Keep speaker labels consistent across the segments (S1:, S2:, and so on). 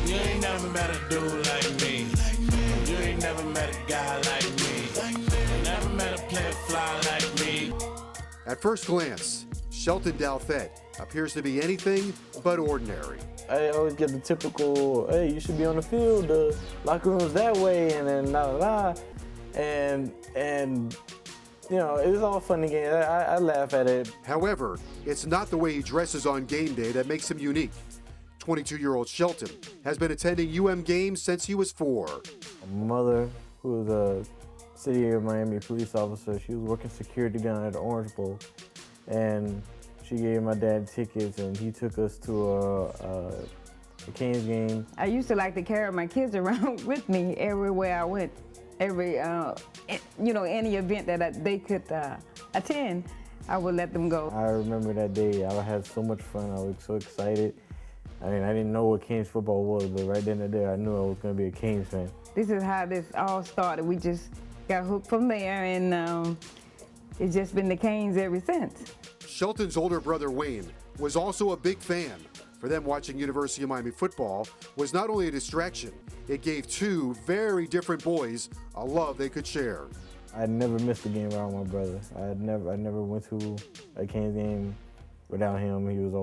S1: You ain't never met a dude like me. You ain't never met a guy like me. Never met a player fly like me.
S2: At first glance, Shelton Douthett appears to be anything but ordinary.
S3: I always get the typical, hey, you should be on the field, the locker room's that way, and then la la la. And you know, it was all fun again. I laugh at it.
S2: However, it's not the way he dresses on game day that makes him unique. 22-year-old Shelton has been attending UM games since he was 4.
S3: My mother, who was a City of Miami police officer, she was working security down at the Orange Bowl, and she gave my dad tickets, and he took us to a Canes game.
S4: I used to like to carry my kids around with me everywhere I went. Every, you know, any event that they could attend, I would let them go.
S3: I remember that day. I had so much fun. I was so excited. I mean, I didn't know what Canes football was, but right then and there, I knew I was going to be a Canes fan.
S4: This is how this all started. We just got hooked from there, and it's just been the Canes ever since.
S2: Shelton's older brother, Wayne, was also a big fan. For them, watching University of Miami football was not only a distraction, it gave two very different boys a love they could share.
S3: I never missed a game around my brother. I never went to a Canes game without him. He was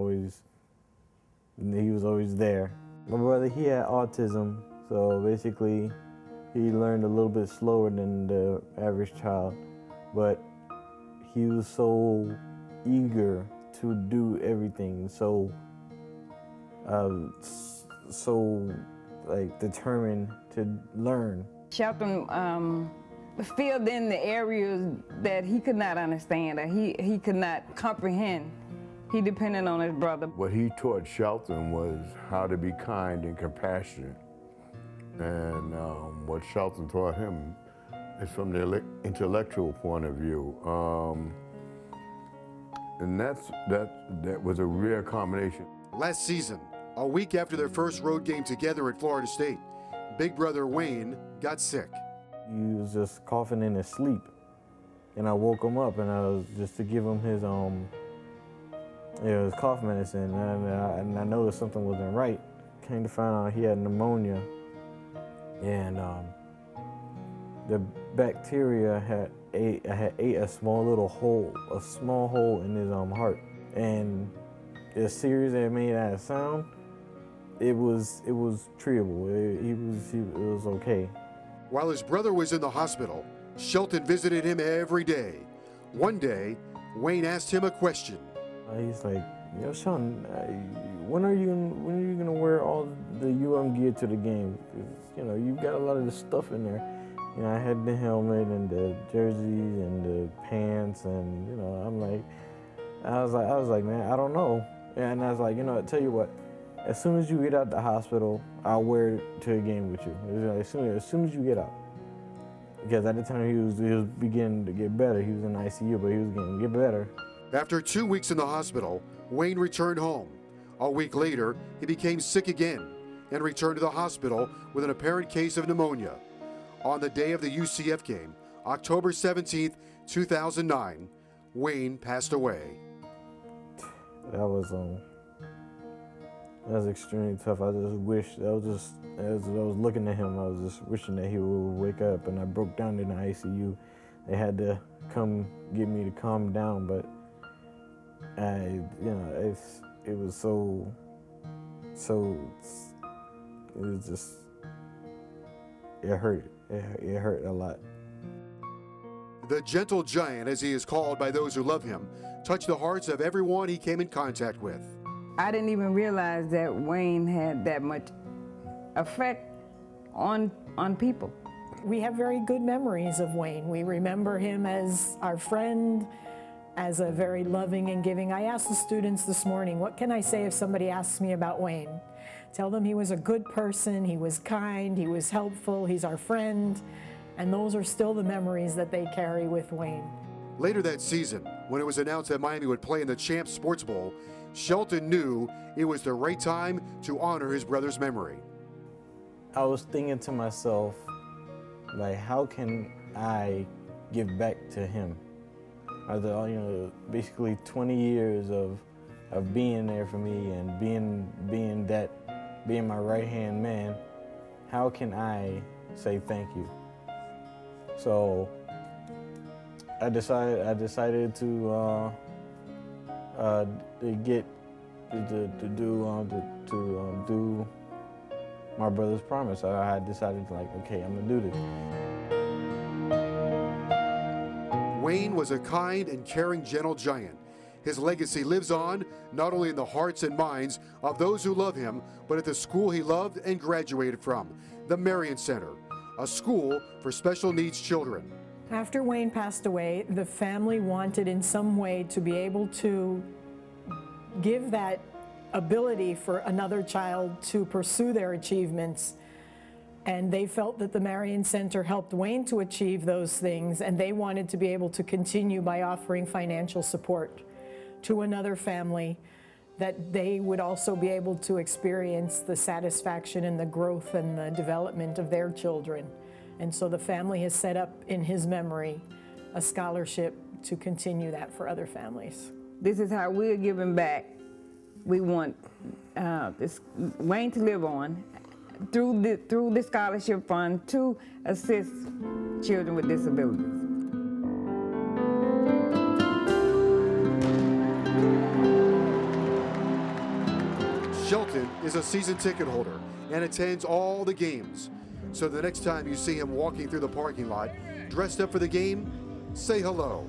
S3: always there. My brother, he had autism, so basically he learned a little bit slower than the average child, but he was so eager to do everything, so like determined to learn.
S4: Shelton filled in the areas that he could not understand or he could not comprehend. He depended on his brother.
S5: What he taught Shelton was how to be kind and compassionate. And what Shelton taught him is from the intellectual point of view. And that was a rare combination.
S2: Last season, a week after their first road game together at Florida State, big brother Wayne got sick.
S3: He was just coughing in his sleep, and I woke him up, and I was just to give him his his cough medicine, and I noticed something wasn't right. Came to find out he had pneumonia, and the bacteria had ate a small hole in his heart, and as serious as it made that sound, it was treatable. It was okay.
S2: While his brother was in the hospital, Shelton visited him every day. One day, Wayne asked him a question.
S3: He's like, "Yo, Sean, when are you gonna wear all the UM gear to the game? 'Cause, you know, you've got a lot of the stuff in there." You know, I had the helmet and the jerseys and the pants, and you know, I was like, man, I don't know. And I was like, you know, I tell you what, as soon as you get out the hospital, I'll wear it to a game with you. As soon as you get out. Because at the time he was beginning to get better. He was in the ICU, but he was getting to get better.
S2: After 2 weeks in the hospital, Wayne returned home. A week later, he became sick again and returned to the hospital with an apparent case of pneumonia. On the day of the UCF game, October 17th, 2009, Wayne passed away.
S3: That was extremely tough. I just wished, as I was looking at him, I was just wishing that he would wake up, and I broke down in the ICU. They had to come get me to calm down, but you know, it was so, it was just, it hurt. It hurt a lot.
S2: The gentle giant, as he is called by those who love him, touched the hearts of everyone he came in contact with.
S4: I didn't even realize that Wayne had that much effect on people.
S6: We have very good memories of Wayne. We remember him as our friend, as a very loving and giving. I asked the students this morning, what can I say if somebody asks me about Wayne? Tell them he was a good person, he was kind, he was helpful, he's our friend, and those are still the memories that they carry with Wayne.
S2: Later that season, when it was announced that Miami would play in the Champs Sports Bowl, Shelton knew it was the right time to honor his brother's memory.
S3: I was thinking to myself, like, how can I give back to him? After, you know, basically 20 years of being there for me and being that being my right-hand man, how can I say thank you? So I decided to do my brother's promise. I had decided, like, okay, I'm gonna do this.
S2: Wayne was a kind and caring, gentle giant. His legacy lives on, not only in the hearts and minds of those who love him, but at the school he loved and graduated from, the Marion Center, a school for special needs children.
S6: After Wayne passed away, the family wanted in some way to be able to give that ability for another child to pursue their achievements. And they felt that the Marion Center helped Wayne to achieve those things, and they wanted to be able to continue by offering financial support to another family, that they would also be able to experience the satisfaction and the growth and the development of their children. And so the family has set up, in his memory, a scholarship to continue that for other families.
S4: This is how we're giving back. We want Wayne to live on through the scholarship fund to assist children with disabilities.
S2: Shelton is a season ticket holder and attends all the games. So the next time you see him walking through the parking lot, dressed up for the game, say hello.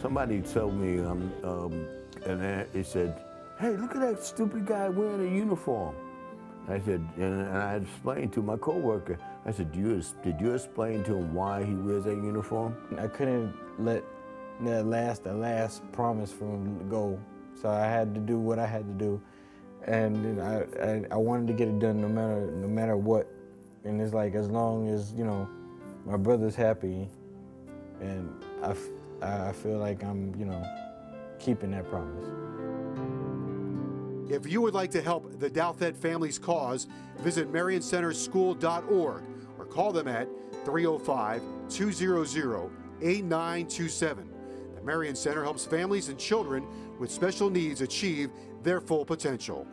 S5: Somebody told me, and he said, "Hey, look at that stupid guy wearing a uniform." I said, and I explained to my coworker, I said, did you explain to him why he wears that uniform?
S3: I couldn't let the last promise from him go, so I had to do what I had to do, and I wanted to get it done no matter what. And it's like, as long as, you know, my brother's happy, and I feel like I'm, you know, keeping that promise.
S2: If you would like to help the Douthett family's cause, visit marioncenterschool.org or call them at 305-200-8927. The Marion Center helps families and children with special needs achieve their full potential.